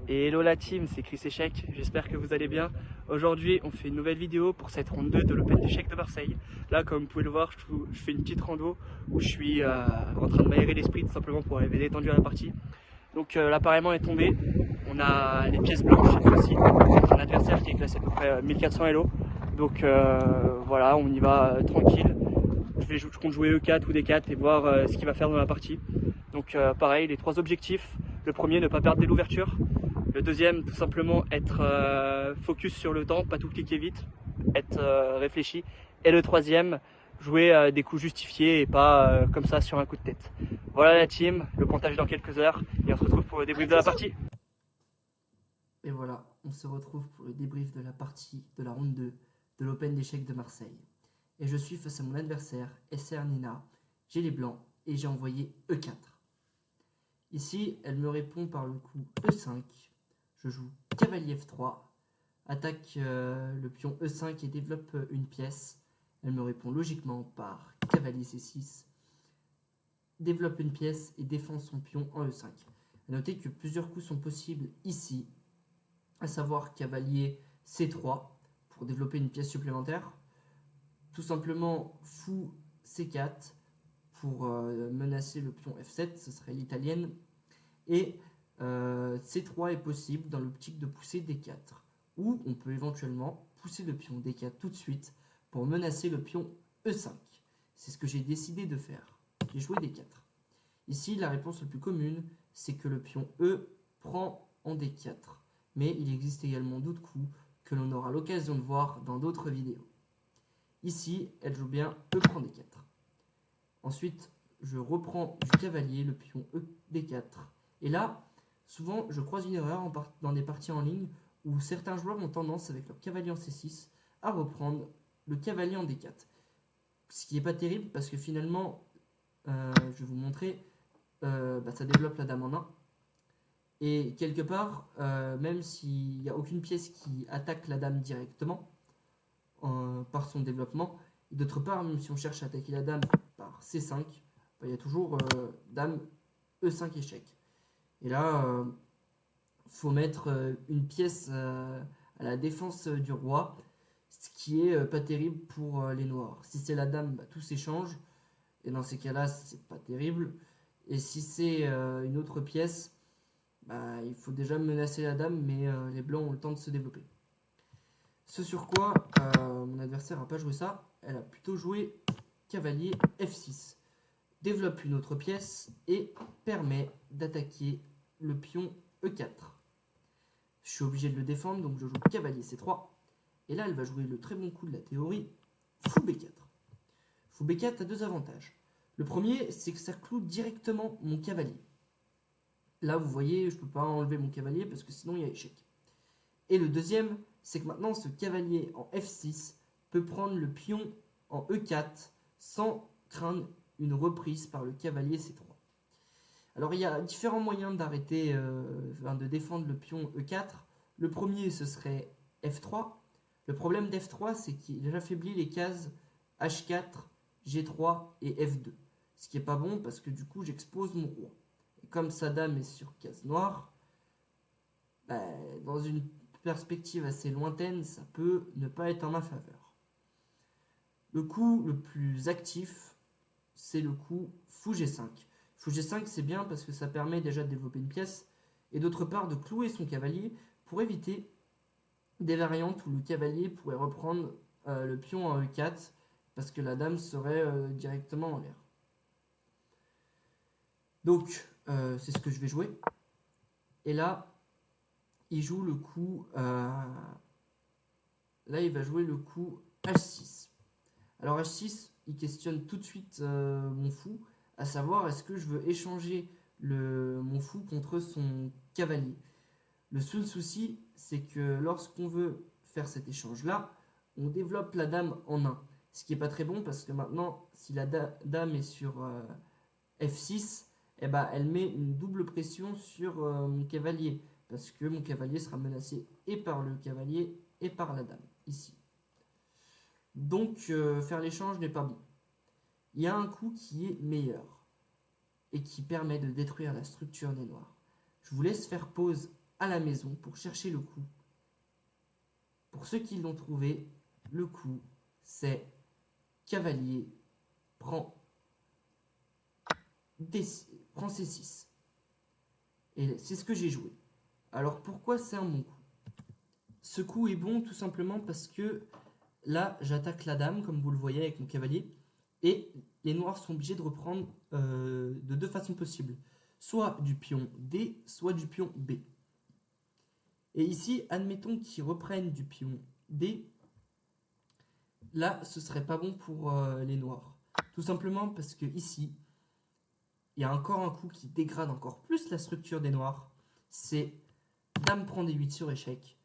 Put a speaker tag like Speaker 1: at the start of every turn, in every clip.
Speaker 1: Et hello la team, c'est Chris Échec, j'espère que vous allez bien. Aujourd'hui on fait une nouvelle vidéo pour cette ronde 2 de l'Open d'échecs de Marseille. Là comme vous pouvez le voir, je fais une petite rando où je suis en train de m'aérer l'esprit tout simplement pour arriver détendu à la partie. Donc l'appareillement est tombé, on a les pièces blanches cette fois-ci, un adversaire qui est classé à peu près 1400 Elo. Donc voilà, on y va tranquille. Je compte jouer E4 ou D4 et voir ce qu'il va faire dans la partie. Donc pareil, les trois objectifs. Le premier, ne pas perdre dès l'ouverture. Le deuxième, tout simplement être focus sur le temps, pas tout cliquer vite, être réfléchi. Et le troisième, jouer des coups justifiés et pas comme ça sur un coup de tête. Voilà la team, le comptage est dans quelques heures et on se retrouve pour le débrief de la partie.
Speaker 2: Et voilà, on se retrouve pour le débrief de la partie de la ronde 2 de l'Open d'échecs de Marseille. Et je suis face à mon adversaire, SR Nina. J'ai les blancs et j'ai envoyé E4. Ici, elle me répond par le coup E5. Je joue cavalier F3, attaque le pion E5 et développe une pièce. Elle me répond logiquement par cavalier C6, développe une pièce et défend son pion en E5. A noter que plusieurs coups sont possibles ici, à savoir cavalier C3 pour développer une pièce supplémentaire, tout simplement fou C4 pour menacer le pion F7, ce serait l'italienne, et C3 est possible dans l'optique de pousser D4, ou on peut éventuellement pousser le pion D4 tout de suite pour menacer le pion E5. C'est ce que j'ai décidé de faire. J'ai joué D4. Ici, la réponse la plus commune, c'est que le pion E prend en D4. Mais il existe également d'autres coups que l'on aura l'occasion de voir dans d'autres vidéos. Ici, elle joue bien E prend D4. Ensuite, je reprends du cavalier, le pion E D4. Et là, souvent, je croise une erreur dans des parties en ligne où certains joueurs ont tendance, avec leur cavalier en C6, à reprendre le cavalier en D4. Ce qui n'est pas terrible parce que finalement, je vais vous montrer, ça développe la dame en 1. Et quelque part, même s'il n'y a aucune pièce qui attaque la dame directement par son développement, et d'autre part, même si on cherche à attaquer la dame par C5, il y a toujours dame E5 échec. Et là, faut mettre une pièce à la défense du roi, ce qui est pas terrible pour les noirs. Si c'est la dame, tout s'échange, et dans ces cas-là, c'est pas terrible. Et si c'est une autre pièce, il faut déjà menacer la dame, mais les blancs ont le temps de se développer. Ce sur quoi mon adversaire n'a pas joué ça, elle a plutôt joué cavalier F6. Développe une autre pièce et permet d'attaquer le pion E4. Je suis obligé de le défendre, donc je joue cavalier C3. Et là, elle va jouer le très bon coup de la théorie, fou B4. Fou B4 a deux avantages. Le premier, c'est que ça cloue directement mon cavalier. Là, vous voyez, je ne peux pas enlever mon cavalier parce que sinon, il y a échec. Et le deuxième, c'est que maintenant, ce cavalier en F6 peut prendre le pion en E4 sans craindre une reprise par le cavalier C3. Alors, il y a différents moyens d'arrêter, de défendre le pion E4. Le premier, ce serait F3. Le problème d'F3, c'est qu'il affaiblit les cases H4, G3 et F2. Ce qui n'est pas bon parce que du coup, j'expose mon roi. Et comme sa dame est sur case noire, dans une perspective assez lointaine, ça peut ne pas être en ma faveur. Le coup le plus actif, c'est le coup fou G5. Fou G5, c'est bien parce que ça permet déjà de développer une pièce et d'autre part de clouer son cavalier pour éviter des variantes où le cavalier pourrait reprendre le pion en E4 parce que la dame serait directement en l'air. Donc, c'est ce que je vais jouer. Et là, il joue le coup... là, il va jouer le coup H6. Alors H6, il questionne tout de suite mon fou, à savoir est-ce que je veux échanger mon fou contre son cavalier. Le seul souci, c'est que lorsqu'on veut faire cet échange-là, on développe la dame en 1. Ce qui n'est pas très bon parce que maintenant, si la dame est sur F6, elle met une double pression sur mon cavalier. Parce que mon cavalier sera menacé et par le cavalier et par la dame, ici. Donc, faire l'échange n'est pas bon. Il y a un coup qui est meilleur et qui permet de détruire la structure des noirs. Je vous laisse faire pause à la maison pour chercher le coup. Pour ceux qui l'ont trouvé, le coup, c'est cavalier prend, prend C6. Et c'est ce que j'ai joué. Alors pourquoi c'est un bon coup? Ce coup est bon tout simplement parce que là, j'attaque la dame, comme vous le voyez avec mon cavalier, et les noirs sont obligés de reprendre de deux façons possibles. Soit du pion D, soit du pion B. Et ici, admettons qu'ils reprennent du pion D, là, ce serait pas bon pour les noirs. Tout simplement parce que ici, il y a encore un coup qui dégrade encore plus la structure des noirs. C'est dame prend D8 sur échec,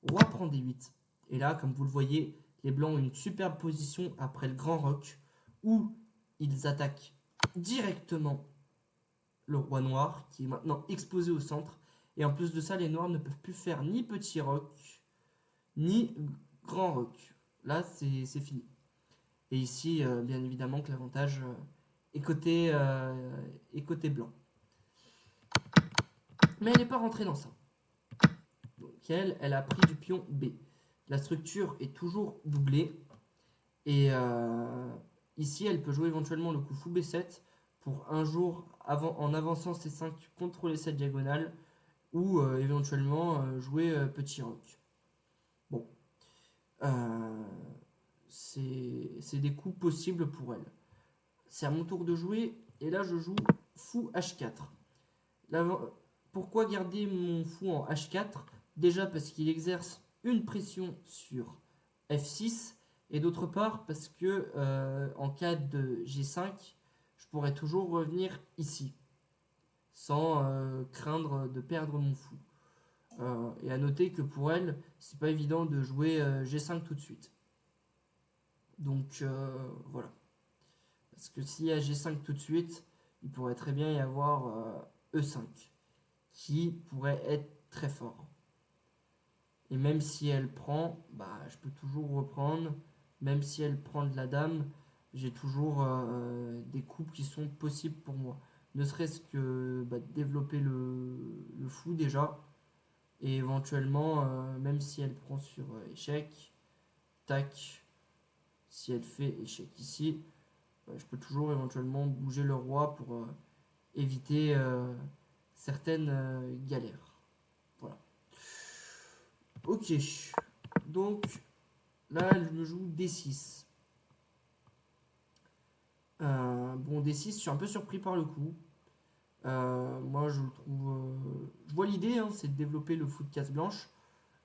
Speaker 2: roi prend D8. Et là, comme vous le voyez, les blancs ont une superbe position après le grand roc où ils attaquent directement le roi noir qui est maintenant exposé au centre. Et en plus de ça, les noirs ne peuvent plus faire ni petit roc ni grand roc. Là, c'est fini. Et ici, bien évidemment que l'avantage est côté blanc. Mais elle n'est pas rentrée dans ça. Donc elle a pris du pion B. La structure est toujours doublée. Et ici, elle peut jouer éventuellement le coup fou B7 pour un jour en avançant C5 contrôler cette diagonale ou éventuellement jouer petit roc. Bon, c'est des coups possibles pour elle. C'est à mon tour de jouer et là je joue fou H4. Pourquoi garder mon fou en H4? Déjà parce qu'il exerce une pression sur F6 et d'autre part parce que en cas de G5, je pourrais toujours revenir ici sans craindre de perdre mon fou. Et à noter que pour elle, c'est pas évident de jouer G5 tout de suite. Donc voilà. Parce que s'il y a G5 tout de suite, il pourrait très bien y avoir E5 qui pourrait être très fort. Et même si elle prend, bah, je peux toujours reprendre. Même si elle prend de la dame, j'ai toujours des coups qui sont possibles pour moi. Ne serait-ce que développer le fou déjà. Et éventuellement, même si elle prend sur échec, tac, si elle fait échec ici, je peux toujours éventuellement bouger le roi pour éviter certaines galères. Voilà. Ok. Donc, là, elle me joue D6. Bon, D6, je suis un peu surpris par le coup. Moi, je le trouve... je vois l'idée, hein, c'est de développer le fou de casse blanche.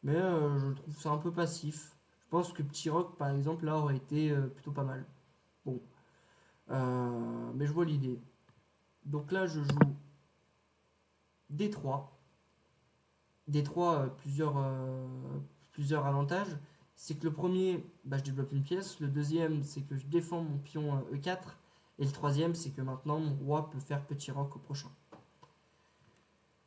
Speaker 2: Mais je trouve ça un peu passif. Je pense que petit roc, par exemple, là, aurait été plutôt pas mal. Bon. Mais je vois l'idée. Donc là, je joue D3. D3, plusieurs avantages. C'est que le premier, bah, je développe une pièce. Le deuxième, c'est que je défends mon pion E4. Et le troisième, c'est que maintenant, mon roi peut faire petit roc au prochain.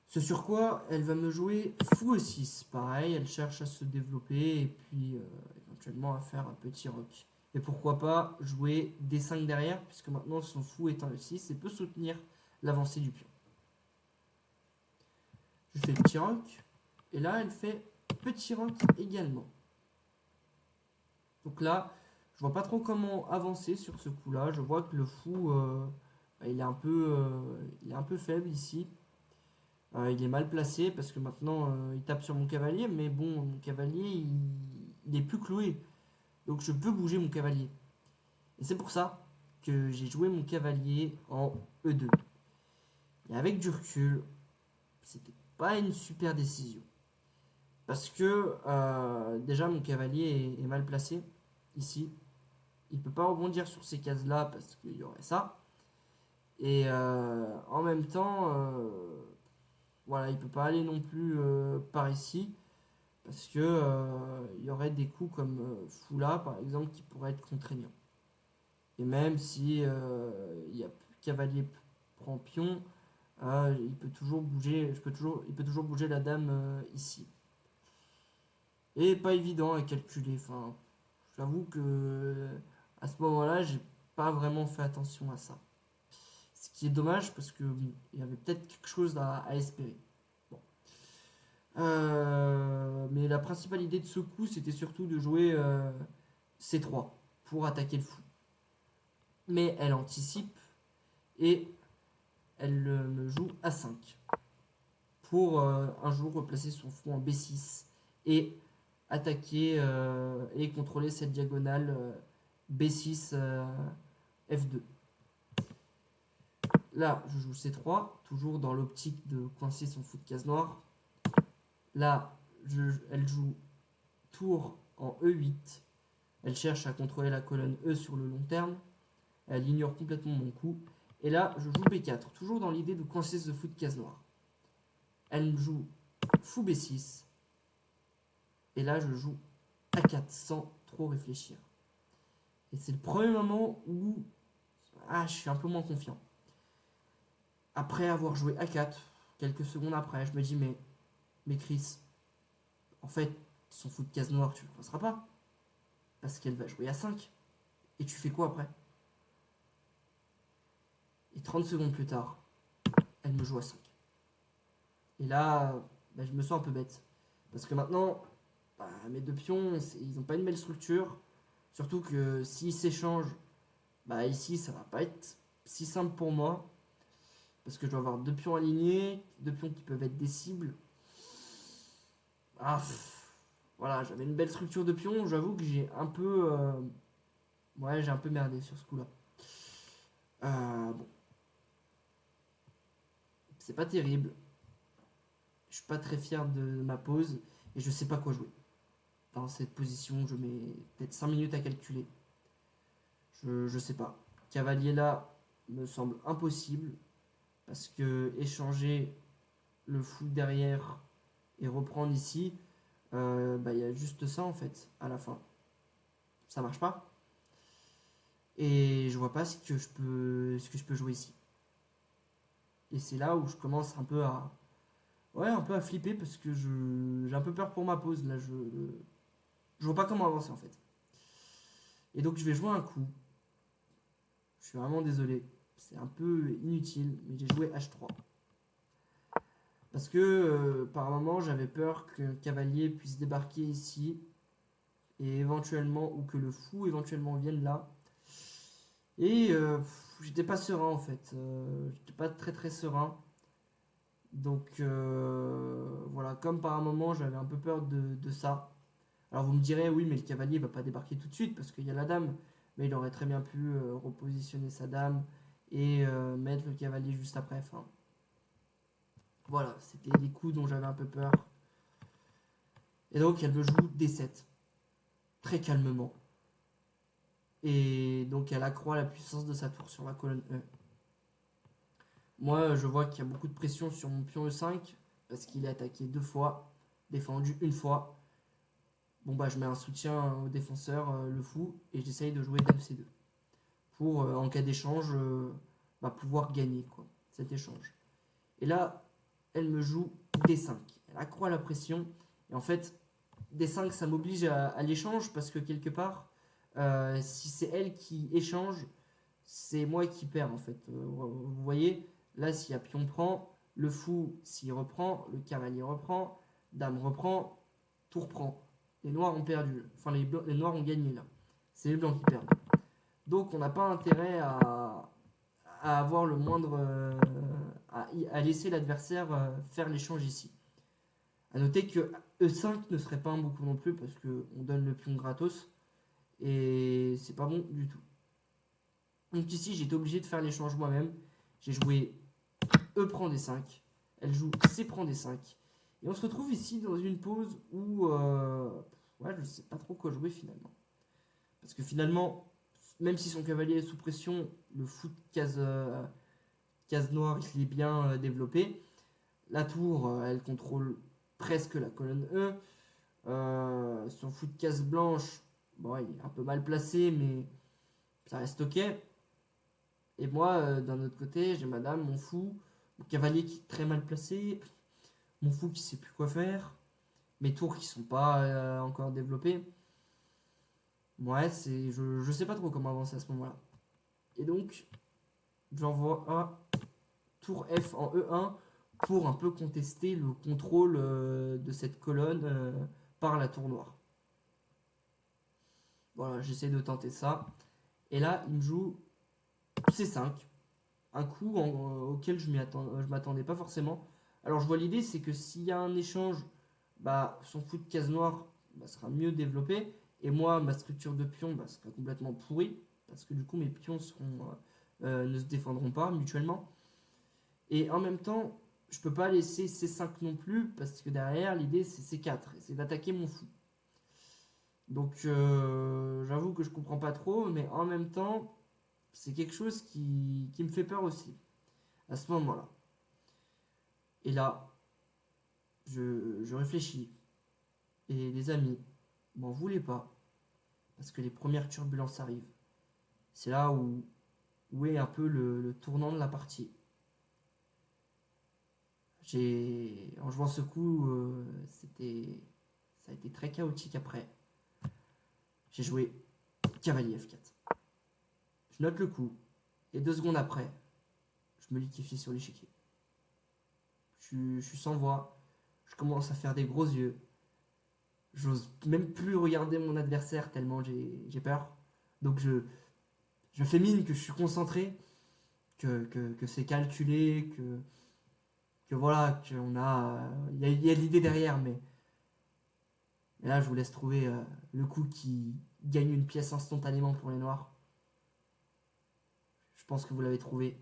Speaker 2: Ce sur quoi elle va me jouer fou E6. Pareil, elle cherche à se développer et puis éventuellement à faire un petit roc. Et pourquoi pas jouer D5 derrière, puisque maintenant son fou est un E6 et peut soutenir l'avancée du pion. Je fais petit roc. Et là, elle fait petit roc également. Donc là, je vois pas trop comment avancer sur ce coup-là. Je vois que le fou, il est un peu faible ici. Il est mal placé parce que maintenant il tape sur mon cavalier, mais bon, mon cavalier il est plus cloué. Donc je peux bouger mon cavalier. Et c'est pour ça que j'ai joué mon cavalier en E2. Et avec du recul, c'était pas une super décision. Parce que déjà mon cavalier est mal placé ici. Il peut pas rebondir sur ces cases-là parce qu'il y aurait ça. Et en même temps, voilà, il peut pas aller non plus par ici. Parce que il y aurait des coups comme fou là, par exemple, qui pourraient être contraignants. Et même si il y a cavalier prend pion, il peut toujours bouger, il peut toujours bouger la dame ici. Et pas évident à calculer. Enfin, j'avoue que à ce moment-là, j'ai pas vraiment fait attention à ça. Ce qui est dommage parce que bon, il y avait peut-être quelque chose à espérer. Bon. Mais la principale idée de ce coup, c'était surtout de jouer C3 pour attaquer le fou. Mais elle anticipe et elle me joue A5 pour un jour replacer son fou en B6 et attaquer et contrôler cette diagonale B6 F2. Là, je joue C3, toujours dans l'optique de coincer son fou de case noire. Là, elle joue tour en E8. Elle cherche à contrôler la colonne E sur le long terme. Elle ignore complètement mon coup. Et là, je joue B4, toujours dans l'idée de coincer ce fou de case noire. Elle joue fou B6. Et là, je joue A4 sans trop réfléchir. Et c'est le premier moment où je suis un peu moins confiant. Après avoir joué A4, quelques secondes après, je me dis mais Chris, en fait, son fou de case noire, tu le coinceras pas. Parce qu'elle va jouer A5. Et tu fais quoi après? Et 30 secondes plus tard, elle me joue A5. Et là, je me sens un peu bête. Parce que maintenant, mes deux pions, ils n'ont pas une belle structure. Surtout que s'ils s'échangent, ici, ça va pas être si simple pour moi. Parce que je dois avoir deux pions alignés, deux pions qui peuvent être des cibles. Voilà, j'avais une belle structure de pions. J'avoue que j'ai un peu... j'ai un peu merdé sur ce coup-là. Bon. C'est pas terrible. Je suis pas très fier de ma pose. Et je sais pas quoi jouer. Dans cette position, je mets peut-être 5 minutes à calculer. Je sais pas. Cavalier là me semble impossible. Parce que échanger le fou derrière et reprendre ici, y a juste ça en fait à la fin. Ça marche pas. Et je vois pas ce que je peux jouer ici. Et c'est là où je commence un peu à flipper parce que j'ai un peu peur pour ma pause. Là, je vois pas comment avancer en fait. Et donc je vais jouer un coup. Je suis vraiment désolé. C'est un peu inutile, mais j'ai joué H3. Parce que par moment j'avais peur que le cavalier puisse débarquer ici et éventuellement, ou que le fou éventuellement vienne là. Et j'étais pas serein en fait. J'étais pas très très serein. Donc voilà, comme par un moment j'avais un peu peur de ça. Alors vous me direz, oui, mais le cavalier va pas débarquer tout de suite parce qu'il y a la dame. Mais il aurait très bien pu repositionner sa dame et mettre le cavalier juste après. Enfin, voilà, c'était des coups dont j'avais un peu peur. Et donc elle me joue D7, très calmement. Et donc elle accroît la puissance de sa tour sur la colonne E. Moi, je vois qu'il y a beaucoup de pression sur mon pion E5 parce qu'il est attaqué deux fois, défendu une fois. Bon je mets un soutien au défenseur, le fou, et j'essaye de jouer Dame C2 pour, en cas d'échange, pouvoir gagner quoi, cet échange. Et là, elle me joue D5. Elle accroît la pression. Et en fait, D5, ça m'oblige à l'échange parce que quelque part, si c'est elle qui échange, c'est moi qui perds en fait. Vous voyez, là, s'il y a pion prend, le fou, s'il reprend, le cavalier reprend, dame reprend, tour prend. Les noirs ont perdu. Enfin, les noirs ont gagné là. C'est les blancs qui perdent. Donc, on n'a pas intérêt à avoir le moindre. À laisser l'adversaire faire l'échange ici. A noter que E5 ne serait pas un bon coup non plus parce qu'on donne le pion gratos et c'est pas bon du tout. Donc ici j'ai été obligé de faire l'échange moi-même. J'ai joué E prend D5, elle joue C prend D5 et on se retrouve ici dans une pause où je sais pas trop quoi jouer finalement. Parce que finalement, même si son cavalier est sous pression, le fou de case noire il est bien développé. La tour elle contrôle presque la colonne E. Son fou de case blanche, il est un peu mal placé, mais ça reste ok. Et moi, d'un autre côté, j'ai madame, mon fou, mon cavalier qui est très mal placé, mon fou qui sait plus quoi faire, mes tours qui sont pas encore développés. Je sais pas trop comment avancer à ce moment-là. Et donc, j'envoie un tour F en E1 pour un peu contester le contrôle de cette colonne par la tour noire. Voilà, j'essaie de tenter ça. Et là, il me joue C5. Un coup auquel je m'attendais pas forcément. Alors je vois l'idée, c'est que s'il y a un échange, bah, son fou de case noire sera mieux développé. Et moi, ma structure de pion sera complètement pourrie. Parce que du coup, mes pions ne se défendront pas mutuellement. Et en même temps, je peux pas laisser C5 non plus. Parce que derrière, l'idée, c'est C4. C'est d'attaquer mon fou. Donc j'avoue que je comprends pas trop. Mais en même temps, c'est quelque chose qui me fait peur aussi. À ce moment-là. Et là, je réfléchis. Et les amis, m'en voulez pas. Parce que les premières turbulences arrivent. C'est là où est un peu le tournant de la partie. En jouant ce coup, ça a été très chaotique après. J'ai joué cavalier F4. Je note le coup. Et 2 secondes après, je me liquéfie sur l'échiquier. Je suis sans voix. Je commence à faire des gros yeux. J'ose même plus regarder mon adversaire tellement j'ai peur. Donc je fais mine que je suis concentré, que c'est calculé, que voilà, qu'on a. Il y a l'idée derrière, mais là je vous laisse trouver le coup qui gagne une pièce instantanément pour les noirs. Je pense que vous l'avez trouvé.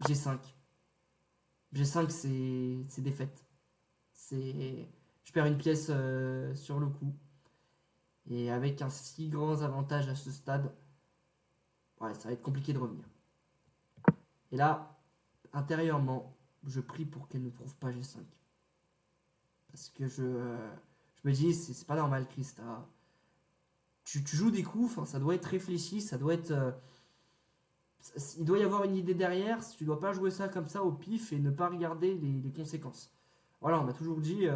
Speaker 2: G5. G5, c'est défaite. Je perds une pièce sur le coup. Et avec un si grand avantage à ce stade, ouais, ça va être compliqué de revenir. Et là, intérieurement, je prie pour qu'elle ne trouve pas G5. Parce que je me dis, c'est pas normal, Christa. Tu joues des coups, ça doit être réfléchi, ça doit être. Il doit y avoir une idée derrière, tu dois pas jouer ça comme ça au pif et ne pas regarder les conséquences. Voilà, on m'a toujours dit,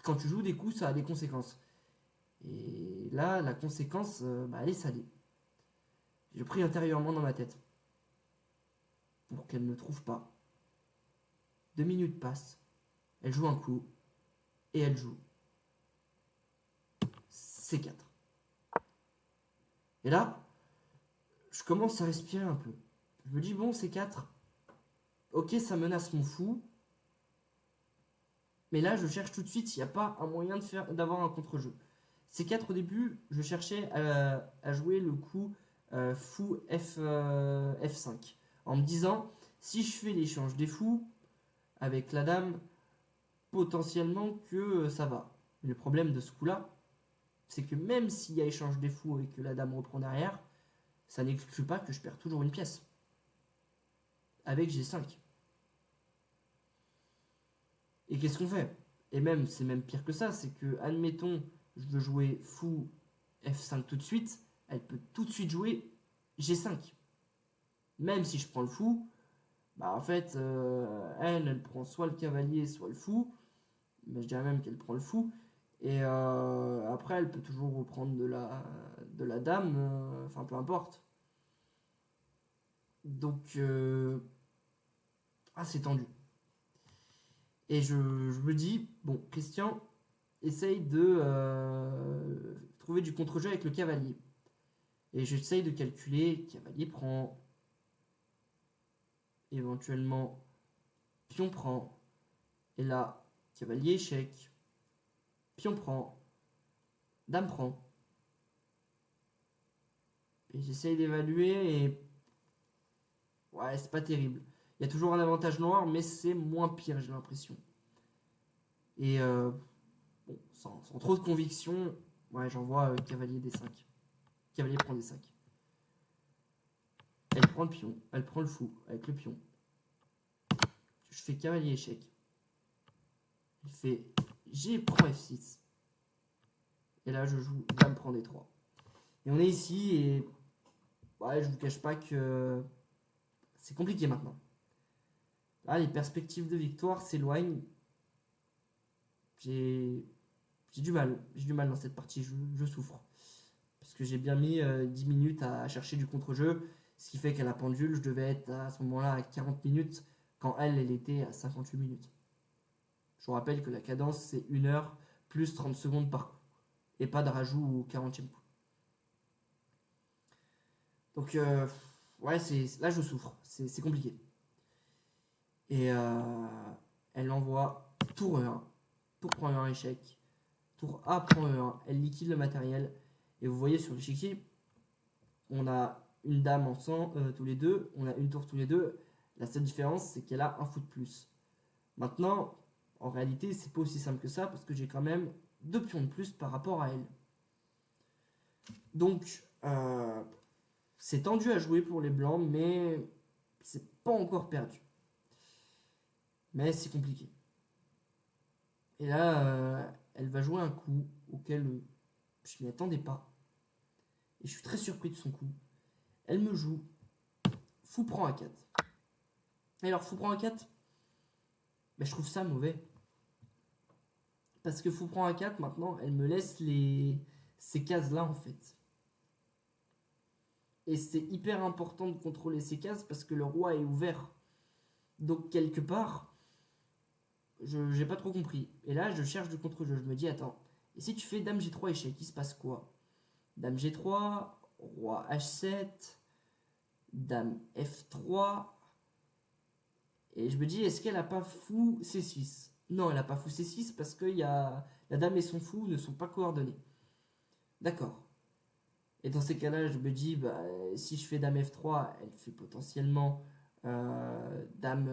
Speaker 2: quand tu joues des coups, ça a des conséquences. Et là, la conséquence, elle est salée. Je prie intérieurement dans ma tête pour qu'elle ne trouve pas. 2 minutes passent, elle joue un coup, et elle joue C4. Et là, je commence à respirer un peu. Je me dis, bon, C4, ok, ça menace mon fou, mais là, je cherche tout de suite s'il n'y a pas un moyen d'avoir un contre-jeu. C4 au début, je cherchais à jouer le coup fou F5, en me disant, si je fais l'échange des fous avec la dame, potentiellement que ça va. Mais le problème de ce coup-là, c'est que même s'il y a échange des fous et que la dame reprend derrière, ça n'exclut pas que je perds toujours une pièce. Avec G5. Et qu'est-ce qu'on fait? Et même, c'est même pire que ça, c'est que, admettons, je veux jouer fou F5 tout de suite, elle peut tout de suite jouer G5. Même si je prends le fou, en fait, elle prend soit le cavalier, soit le fou. Mais je dirais même qu'elle prend le fou. Et après, elle peut toujours reprendre de la dame, enfin peu importe. Donc, c'est tendu. Et je me dis, bon, Christian, essaye de trouver du contre-jeu avec le cavalier. Et j'essaye de calculer, cavalier prend, éventuellement, pion prend, et là, cavalier échec, pion prend, dame prend. Et j'essaye d'évaluer et... Ouais, c'est pas terrible. Il y a toujours un avantage noir, mais c'est moins pire, j'ai l'impression. Et bon, sans trop de conviction, ouais, j'envoie cavalier D5. Cavalier prend D5. Elle prend le pion, elle prend le fou avec le pion. Je fais cavalier échec. Il fait G prend F6. Et là, je joue dame prend D3. Et on est ici et... Ouais, je vous cache pas que... C'est compliqué maintenant. Là, les perspectives de victoire s'éloignent. J'ai du mal. J'ai du mal dans cette partie. Je souffre. Parce que j'ai bien mis 10 minutes à chercher du contre-jeu. Ce qui fait qu'à la pendule, je devais être à ce moment-là à 40 minutes quand elle était à 58 minutes. Je vous rappelle que la cadence, c'est 1 heure plus 30 secondes par coup, et pas de rajout au 40e coup. Donc, ouais, là je souffre, c'est compliqué. Et elle envoie tour E1, tour prend E1 échec, tour A prend E1, elle liquide le matériel. Et vous voyez sur l'échiquier, on a une dame en 100 tous les deux, on a une tour tous les deux. La seule différence, c'est qu'elle a un fou de plus. Maintenant, en réalité, c'est pas aussi simple que ça, parce que j'ai quand même 2 pions de plus par rapport à elle. Donc, c'est tendu à jouer pour les blancs, mais c'est pas encore perdu. Mais c'est compliqué. Et là, elle va jouer un coup auquel je m'y attendais pas. Et je suis très surpris de son coup. Elle me joue fou prend A4. Et alors, fou prend A4, ben, je trouve ça mauvais. Parce que fou prend A4, maintenant, elle me laisse ces cases-là, en fait. Et c'est hyper important de contrôler ces cases parce que le roi est ouvert. Donc, quelque part, j'ai pas trop compris. Et là, je cherche du contre-jeu. Je me dis, attends, et si tu fais dame G3 échec, il se passe quoi? Dame G3, roi H7, dame F3. Et je me dis, est-ce qu'elle a pas fou C6? Non, elle a pas fou C6 parce que la dame et son fou ne sont pas coordonnés. D'accord. Et dans ces cas-là, je me dis, bah, si je fais dame F3, elle fait potentiellement dame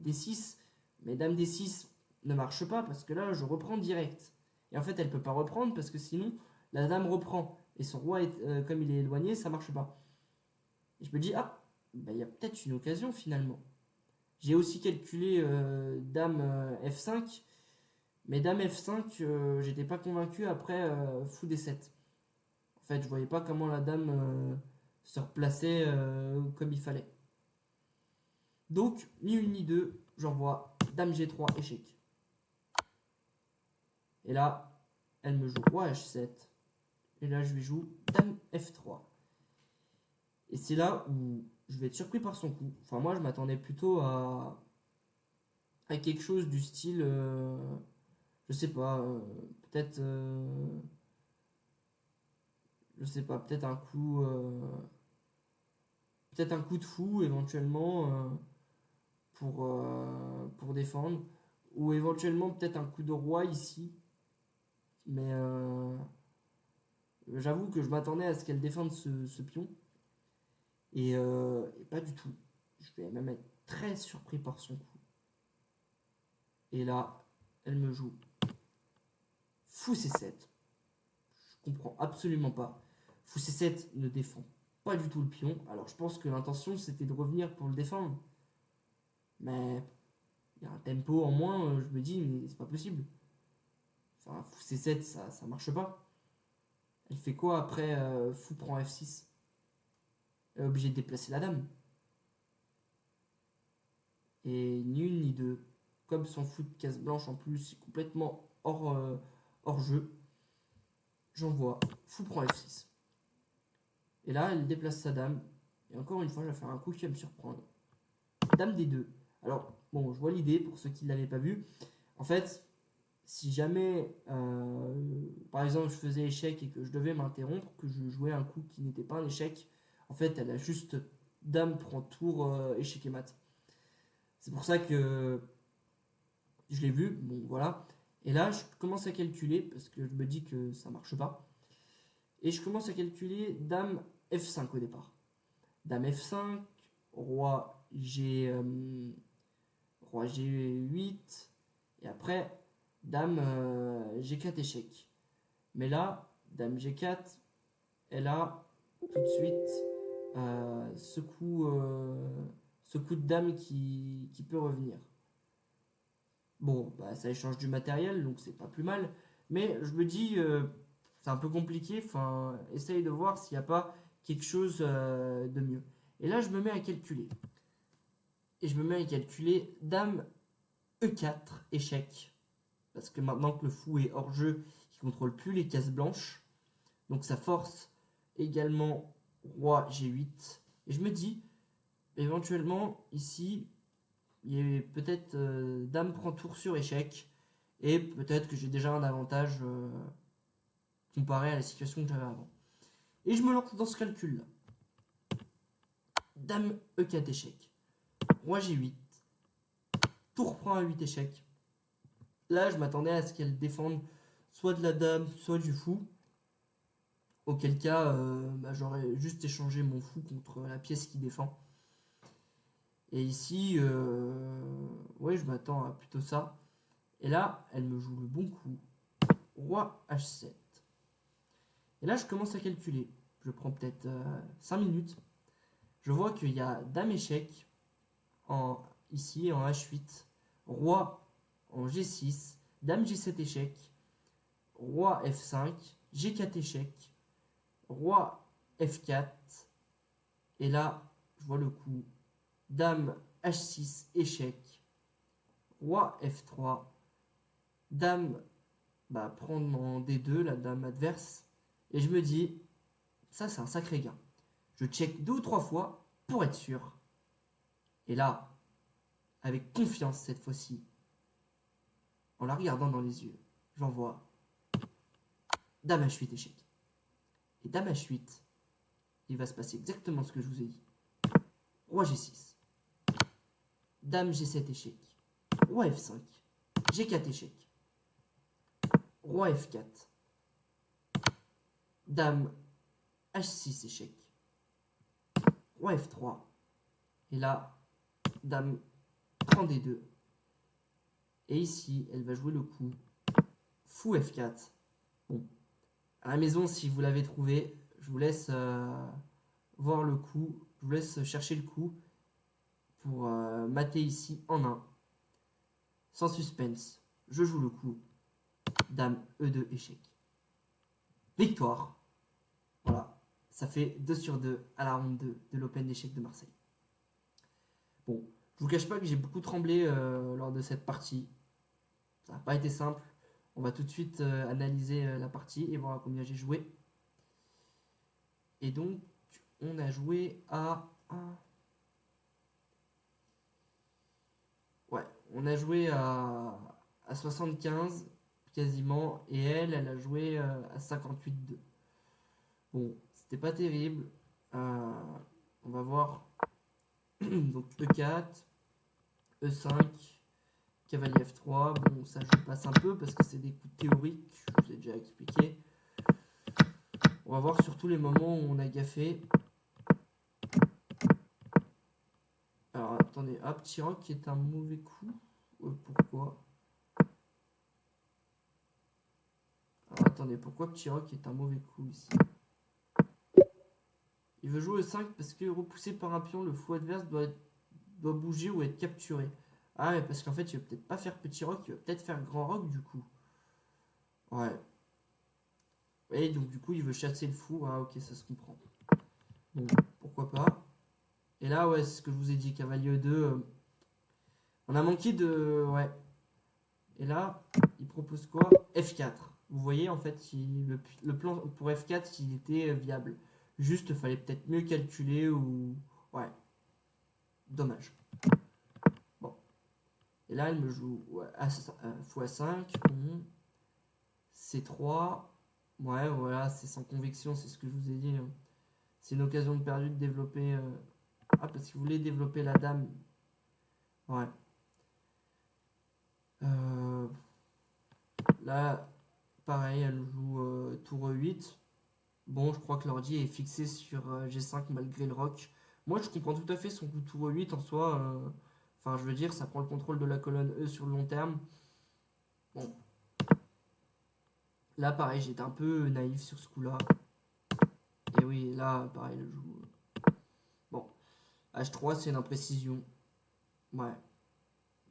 Speaker 2: D6. Mais dame D6 ne marche pas parce que là, je reprends direct. Et en fait, elle peut pas reprendre parce que sinon, la dame reprend. Et son roi, comme il est éloigné, ça marche pas. Et je me dis, ah, bah, il y a peut-être une occasion finalement. J'ai aussi calculé dame F5. Mais dame F5, j'étais pas convaincu après fou D7. En fait, je voyais pas comment la dame se replaçait comme il fallait. Donc, ni une ni deux, j'envoie dame G3 échec. Et là, elle me joue roi H7. Et là, je lui joue dame F3. Et c'est là où je vais être surpris par son coup. Enfin, moi, je m'attendais plutôt à quelque chose du style, je sais pas, peut-être, je sais pas, peut-être un coup de fou éventuellement pour défendre, ou éventuellement peut-être un coup de roi ici, mais j'avoue que je m'attendais à ce qu'elle défende ce pion, et pas du tout. Je vais même être très surpris par son coup. Et là, elle me joue fou C7. Je comprends absolument pas. Fou C7 ne défend pas du tout le pion. Alors je pense que l'intention c'était de revenir pour le défendre. Mais il y a un tempo en moins, je me dis, mais c'est pas possible. Enfin, fou C7, ça marche pas. Elle fait quoi après fou prend F6? Elle est obligée de déplacer la dame. Et ni une ni deux. Comme son fou de case blanche en plus, est complètement hors jeu. J'envoie fou prend F6. Et là, elle déplace sa dame. Et encore une fois, je vais faire un coup qui va me surprendre. Dame D2. Alors, bon, je vois l'idée pour ceux qui ne l'avaient pas vu. En fait, si jamais, par exemple, je faisais échec et que je devais m'interrompre, que je jouais un coup qui n'était pas un échec, en fait, elle a juste dame prend tour, échec et mat. C'est pour ça que je l'ai vu. Bon, voilà. Et là, je commence à calculer parce que je me dis que ça marche pas. Et je commence à calculer dame F5 au départ. Dame F5, roi G8, et après dame G4 échec. Mais là, dame G4, elle a tout de suite ce coup de dame qui peut revenir. Bon, bah, ça échange du matériel, donc c'est pas plus mal. Mais je me dis, c'est un peu compliqué. Enfin, essaye de voir s'il n'y a pas quelque chose de mieux. Et là, je me mets à calculer. Et je me mets à calculer dame E4, échec. Parce que maintenant que le fou est hors jeu, il ne contrôle plus les cases blanches. Donc ça force également roi G8. Et je me dis, éventuellement, ici, il y a peut-être dame prend tour sur échec. Et peut-être que j'ai déjà un avantage comparé à la situation que j'avais avant. Et je me lance dans ce calcul-là. Dame E4 échec. Roi G8. Tour prend à 8 échecs. Là, je m'attendais à ce qu'elle défende soit de la dame, soit du fou. Auquel cas, j'aurais juste échangé mon fou contre la pièce qui défend. Et ici, ouais, je m'attends à plutôt ça. Et là, elle me joue le bon coup. Roi H7. Et là, je commence à calculer. Je prends peut-être 5 minutes. Je vois qu'il y a dame échec ici en H8. Roi en G6. Dame G7 échec. Roi F5. G4 échec. Roi F4. Et là, je vois le coup. Dame H6 échec. Roi F3. Dame prendre en D2, la dame adverse. Et je me dis, ça c'est un sacré gain. Je check 2 ou 3 fois pour être sûr. Et là, avec confiance cette fois-ci, en la regardant dans les yeux, j'envoie dame H8 échec. Et dame H8, il va se passer exactement ce que je vous ai dit. Roi G6. Dame G7 échec. Roi F5. G4 échec. Roi F4. Dame H6 échec. Roi F3. Et là, dame prend D2. Et ici, elle va jouer le coup fou F4. Bon, à la maison, si vous l'avez trouvé, je vous laisse voir le coup. Je vous laisse chercher le coup pour mater ici en 1. Sans suspense, je joue le coup. Dame E2 échec. Victoire. Voilà, ça fait 2 sur 2 à la ronde 2 de l'Open d'échecs de Marseille. Bon, je vous cache pas que j'ai beaucoup tremblé lors de cette partie. Ça n'a pas été simple. On va tout de suite analyser la partie et voir à combien j'ai joué. Et donc, on a joué à... Ouais, on a joué à 75 quasiment. Et elle a joué à 58-2. Bon, c'était pas terrible. On va voir. Donc E4, E5, cavalier F3. Bon, ça je passe un peu parce que c'est des coups théoriques. Je vous ai déjà expliqué. On va voir surtout les moments où on a gaffé. Alors attendez, hop, petit roc est un mauvais coup. Pourquoi? Alors attendez, pourquoi petit roc est un mauvais coup ici? Il veut jouer E5 parce que repoussé par un pion, le fou adverse doit bouger ou être capturé. Ah mais parce qu'en fait il va peut-être pas faire petit roc, il va peut-être faire grand roc du coup. Ouais. Et donc du coup il veut chasser le fou. Ah ok, ça se comprend. Bon, pourquoi pas. Et là ouais, c'est ce que je vous ai dit, cavalier 2. On a manqué de... Ouais. Et là, il propose quoi? F4. Vous voyez en fait, le plan pour F4 il était viable. Juste, il fallait peut-être mieux calculer ou... Ouais. Dommage. Bon. Et là, elle me joue x5. Bon. C3. Ouais, voilà, c'est sans conviction, c'est ce que je vous ai dit. C'est une occasion de perdu de développer... Ah, parce que vous voulez développer la dame. Ouais. Là, pareil, elle joue tour E8. Bon, je crois que l'ordi est fixé sur G5 malgré le roc. Moi, je comprends tout à fait son coup tour E8 en soi. Enfin, je veux dire, ça prend le contrôle de la colonne E sur le long terme. Bon. Là, pareil, j'étais un peu naïf sur ce coup-là. Et oui, là, pareil, elle joue... Bon. H3, c'est une imprécision. Ouais.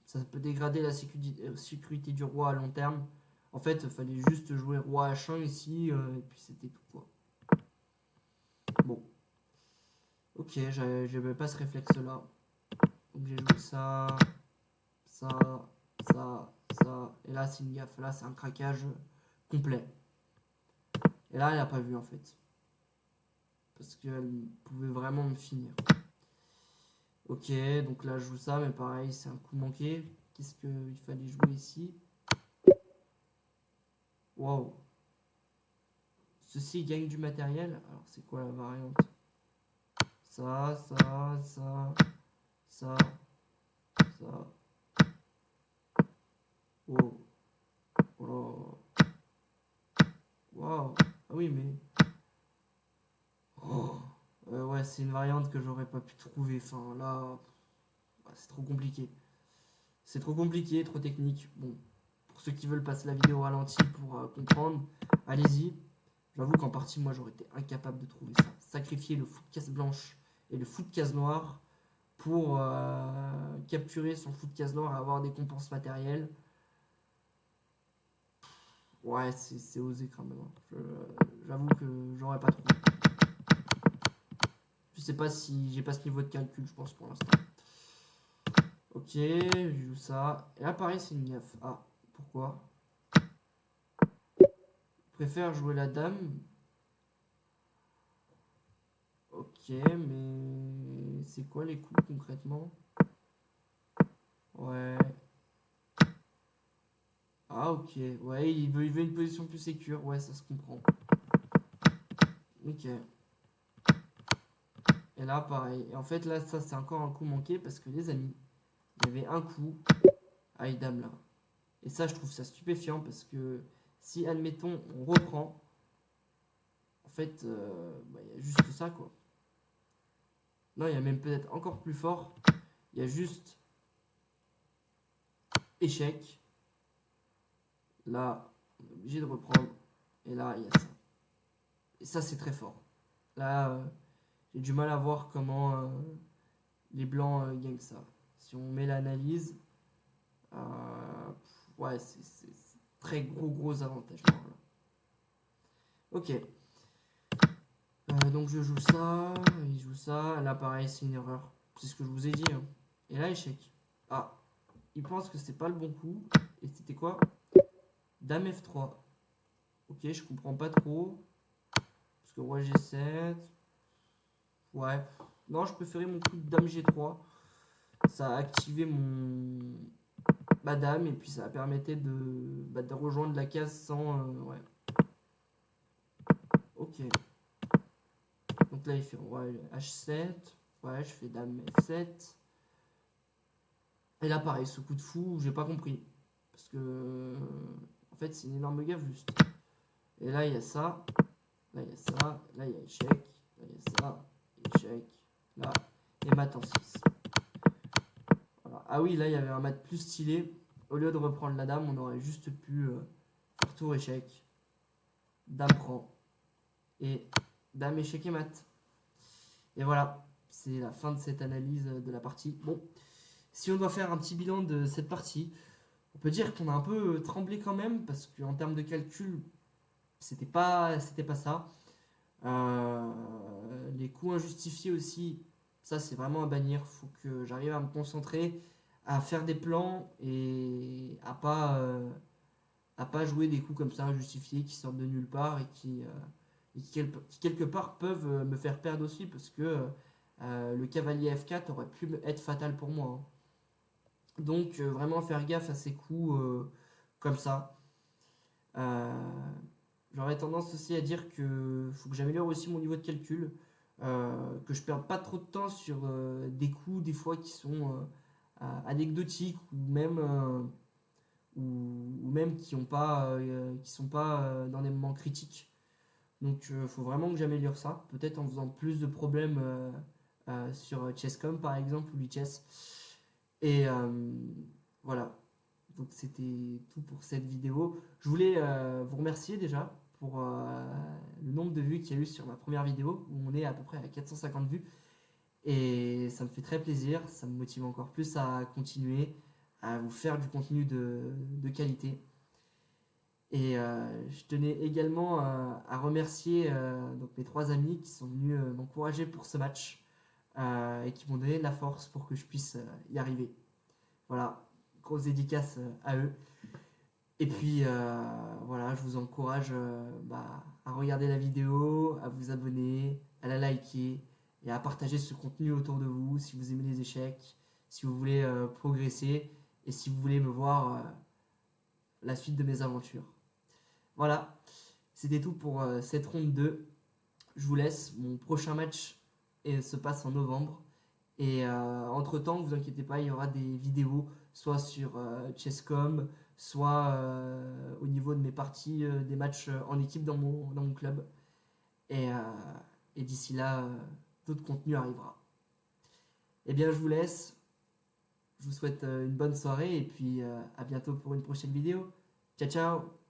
Speaker 2: Ça peut dégrader la sécurité du roi à long terme. En fait, il fallait juste jouer roi H1 ici, et puis c'était tout quoi. Bon. Ok, j'avais pas ce réflexe-là. Donc j'ai joué ça, ça, ça, ça. Et là, c'est une gaffe. Là, c'est un craquage complet. Et là, elle a pas vu en fait. Parce qu'elle pouvait vraiment me finir. Ok, donc là je joue ça, mais pareil, c'est un coup manqué. Qu'est-ce qu'il fallait jouer ici? Waouh. Ceci gagne du matériel. Alors c'est quoi la variante? Ça, ça, ça, ça, ça. Wow. Oh. Waouh. Ah oui, mais. Oh. Ouais, c'est une variante que j'aurais pas pu trouver. Enfin, là, c'est trop compliqué. C'est trop compliqué, trop technique. Bon, pour ceux qui veulent passer la vidéo au ralenti pour comprendre, allez-y. J'avoue qu'en partie, moi, j'aurais été incapable de trouver ça. Sacrifier le foot de case blanche et le foot de case noire pour capturer son foot de case noire et avoir des compenses matérielles. Ouais, c'est osé quand même. J'avoue que j'aurais pas trouvé. Je sais pas si j'ai pas ce niveau de calcul, je pense, pour l'instant. Ok, je joue ça. Et là, pareil, c'est une gaffe. Ah, pourquoi? Je préfère jouer la dame. Ok, mais c'est quoi les coups concrètement? Ouais. Ah, ok. Ouais, il veut une position plus sécure. Ouais, ça se comprend. Ok. Et là, pareil. Et en fait, là, ça, c'est encore un coup manqué parce que les amis, il y avait un coup à dame là. Et ça, je trouve ça stupéfiant parce que si, admettons, on reprend, en fait, bah, il y a juste ça, quoi. Non, il y a même peut-être encore plus fort. Il y a juste échec. Là, on est obligé de reprendre. Et là, il y a ça. Et ça, c'est très fort. Là, j'ai du mal à voir comment les blancs gagnent ça. Si on met l'analyse, ouais, c'est très gros avantage. Là. Ok. Donc je joue ça, il joue ça. Là, pareil, c'est une erreur. C'est ce que je vous ai dit. Hein. Et là, échec. Ah, il pense que c'est pas le bon coup. Et c'était quoi? Dame F3. Ok, je comprends pas trop. Parce que roi G7. Ouais. Non, je préférais mon coup de dame G3. Ça a activé ma dame et puis ça permettait de rejoindre la case sans. Ouais. Ok. Donc là, il fait roi H7. Ouais, je fais dame F7. Et là, pareil, ce coup de fou, j'ai pas compris. Parce que. En fait, c'est une énorme gaffe juste. Et là, il y a ça. Là, il y a ça. Là, il y a échec. Là, il y a ça. Échec. Là. Et mat en 6. Voilà. Ah oui, là, il y avait un mat plus stylé. Au lieu de reprendre la dame, on aurait juste pu faire tour échec. Dame prend. Et dame échec et mat. Et voilà. C'est la fin de cette analyse de la partie. Bon. Si on doit faire un petit bilan de cette partie, on peut dire qu'on a un peu tremblé quand même, parce qu'en termes de calcul, c'était pas ça. Les coups injustifiés aussi, ça c'est vraiment à bannir. Faut que j'arrive à me concentrer, à faire des plans et à pas jouer des coups comme ça injustifiés qui sortent de nulle part qui quelque part peuvent me faire perdre aussi parce que le cavalier F4 aurait pu être fatal pour moi. Hein. Donc vraiment faire gaffe à ces coups comme ça. Euh, J'aurais tendance aussi à dire que faut que j'améliore aussi mon niveau de calcul, que je perde pas trop de temps sur des coups des fois qui sont anecdotiques ou même qui sont pas dans des moments critiques. Donc faut vraiment que j'améliore ça, peut-être en faisant plus de problèmes sur Chess.com par exemple ou Lichess. Et voilà, donc c'était tout pour cette vidéo. Je voulais vous remercier déjà pour le nombre de vues qu'il y a eu sur ma première vidéo, où on est à peu près à 450 vues. Et ça me fait très plaisir, ça me motive encore plus à continuer, à vous faire du contenu de qualité. Et je tenais également à remercier donc mes 3 amis qui sont venus m'encourager pour ce match et qui m'ont donné de la force pour que je puisse y arriver. Voilà, grosse dédicace à eux. Et puis voilà, je vous encourage à regarder la vidéo, à vous abonner, à la liker et à partager ce contenu autour de vous si vous aimez les échecs, si vous voulez progresser et si vous voulez me voir la suite de mes aventures. Voilà, c'était tout pour cette ronde 2. Je vous laisse, mon prochain match se passe en novembre. Et entre-temps, ne vous inquiétez pas, il y aura des vidéos, soit sur Chess.com, soit au niveau de mes parties, des matchs en équipe dans mon club. Et d'ici là, d'autres contenus arrivera. Eh bien, je vous laisse. Je vous souhaite une bonne soirée et puis à bientôt pour une prochaine vidéo. Ciao, ciao!